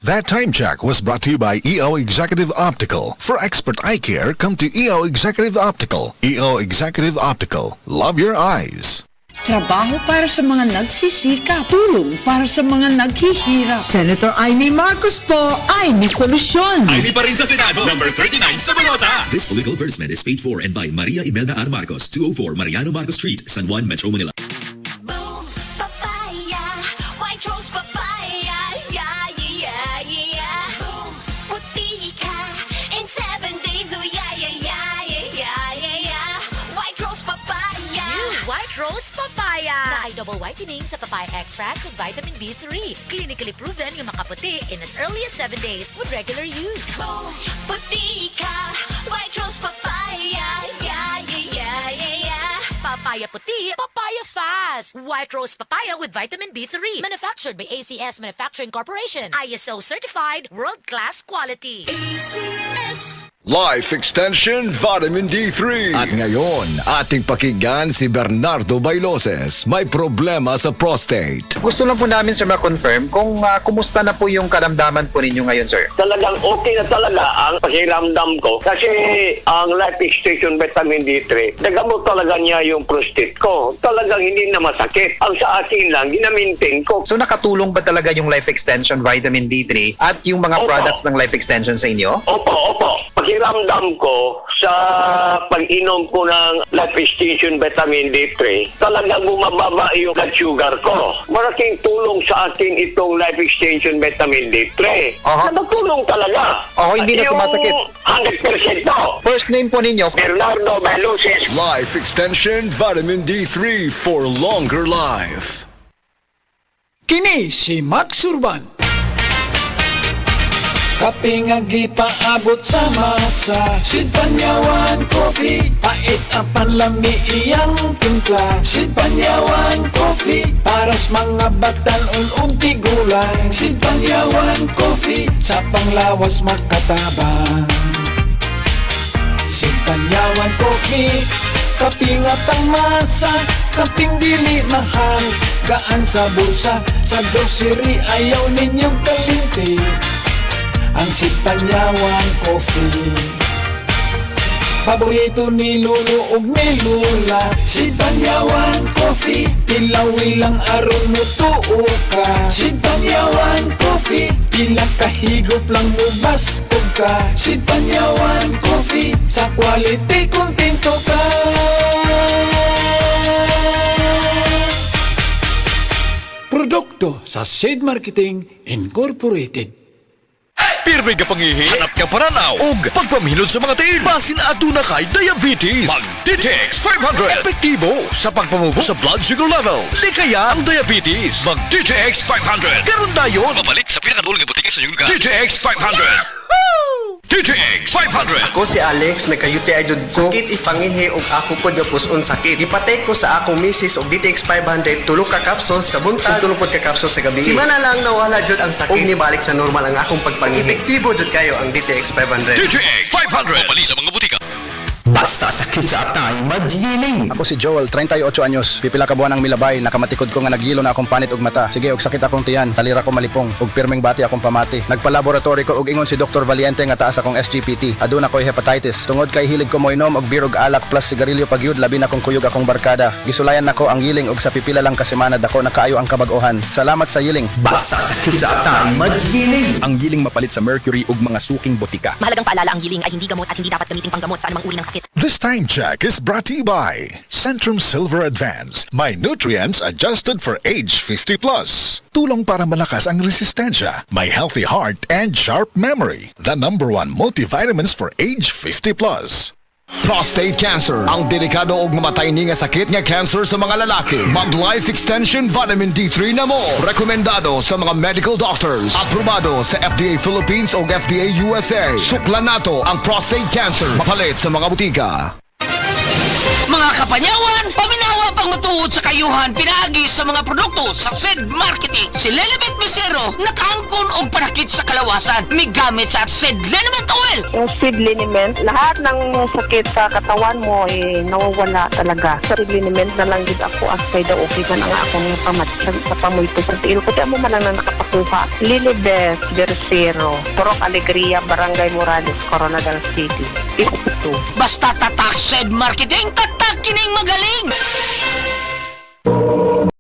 That time check was brought to you by EO Executive Optical. For expert eye care, come to EO Executive Optical. EO Executive Optical. Love your eyes. Trabaho para sa mga nagsisikap. Tulong para sa mga naghihirap. Senator Amy Marcos po ay may solusyon. Amy pa rin sa Senado, number 39 sa balota. This political advertisement is paid for and by Maria Imelda R. Marcos, 204 Mariano Marcos Street, San Juan, Metro Manila. Boom, papaya, white rose papaya, yeah, yeah, yeah. Boom, puti ka in 7 days, oh yeah, yeah, yeah, yeah, yeah, yeah. White rose papaya. New White Rose Papaya na ay double whitening sa papaya extracts and vitamin B3. Clinically proven yung makaputi in as early as 7 days with regular use. Boom, puti ka, white rose papaya, yeah, yeah, yeah, yeah, yeah. Papaya puti, papaya fast. White Rose Papaya with vitamin B3. Manufactured by ACS Manufacturing Corporation. ISO certified, world-class quality. ACS. Life Extension Vitamin D3. At ngayon, ating pakinggan si Bernardo Bailoses. May problema sa prostate. Gusto lang po namin sir ma-confirm kung kumusta na po yung karamdaman po ninyo ngayon sir. Talagang okay na talaga ang pakiramdam ko kasi ang Life Extension Vitamin D3, nagamot talaga niya yung prostate ko. Talagang hindi na masakit. Ang sa akin lang, ginamintain ko. So nakatulong ba talaga yung Life Extension Vitamin D3 at yung mga products ng Life Extension sa inyo? Opo. Pakiramdam ko sa pag-inom ko ng Life Extension Vitamin D3, talagang bumababa yung blood sugar ko. Malaking tulong sa akin itong Life Extension Vitamin D3. Nakatulong talaga. Hindi na sumasakit. 100% to. First name po ninyo? Bernardo Bailoses. Life Extension Vitamin D3 for longer life. Kini si Max Urban. Kaping paabot sa masa, Sid Panyawan Coffee, pait ang panlami iyang timpla. Sid Panyawan Coffee, paras mga batan ug tigulang. Sid Panyawan Coffee, sa panglawas makatabang. Sid Panyawan Coffee, kaping ang masa, kaping dili mahal, gaan sa bulsa, sa grocery ayaw ninyong kalinti. Ang Sid Panyawan Coffee, paborito ni Lolo ug ni Lola. Sid Panyawan Coffee, tilawi lang aron mo tuo ka. Sid Panyawan Coffee, pila kahigop lang mo bastog ka. Sid Panyawan Coffee, sa quality kontento ka. Produkto sa Sid Marketing Incorporated. Pirmi ka pangihi, hanap ka paranaw, ug pagpamhilod sa mga tiil. Basin aduna kay diabetes. Mag-DTX 500. Epektibo sa pagpamubo sa blood sugar level. Likaya ang diabetes. Mag-DTX 500. Karon dayon. Babalik sa pinakadulong butika sa inyong DTX 500. DTX 500. Ako si Alex, nagka-UTI jud ko. Sakit ipangihi ug ako pod nga puson sakit. Ipatay ko sa akong misis og DTX 500 tulo ka capsules sa buntag, tulo pod ka capsules sa gabi. Simana lang nawala jud ang sakit. Ug nibalik sa normal ang akong pagpangihi. Epektibo jud kayo ang DTX 500. DTX 500. Babalik sa mga butika. Basta sakit sa atay, magyiling. Ako si Joel, 38 anyos. Pipila ka buwan ng milabay, nakamatikod ko nga naghilo na akong panit ug mata. Sige, og sakit akong tiyan, talira ko malipong, ug pirmeng bati akong pamati. Nagpa-laboratory ko ug ingon si Dr. Valiente nga taas akong SGPT. Aduna ko'y hepatitis. Tungod kay hilig ko moinom og birog alak plus sigarilyo pagyud, labi na kong kuyog akong barkada. Gisulayan nako ang yiling ug sa pipila lang ka semana dako nakaayo ang kabag-ohan. Salamat sa yiling. Basta sakit sa atay, magyiling. Ang yiling mapalit sa mercury ug mga suking botika. Mahalagang paalala, ang yiling ay hindi gamot at hindi dapat gamiting panggamot sa anumang uri ng sakit. This time check is brought to you by Centrum Silver Advance. My nutrients adjusted for age 50 plus. Tulong para malakas ang resistensya. My healthy heart and sharp memory. The #1 multivitamins for age 50 plus. Prostate cancer, ang delikado ug mamatay ni nga sakit nga cancer sa mga lalaki. Mag Life Extension Vitamin D3 na mo. Rekomendado sa mga medical doctors. Aprobado sa FDA Philippines ug FDA USA. Suklan nato ang prostate cancer. Mapalit sa mga butika. Mga kapanyawan, paminawa pang matuod sa kayuhan pinaagi sa mga produkto sa SED Marketing. Si Lelibet Misero, nakaangkon og panakit sa kalawasan. Migamit sa SED Liniment Oil. Yung seed liniment, lahat ng sakit sa katawan mo nawawala talaga. Sa seed liniment na lang din ako asay daw okay man ang ako ng pamatsag sa pamoy to sa tiil ko. Di mo man lang nakapakuha. Lilibet Versiero, Purok Alegria, Barangay Morales, Coronadal City. Ito. Basta tatak SED Marketing, tatak kining magaling.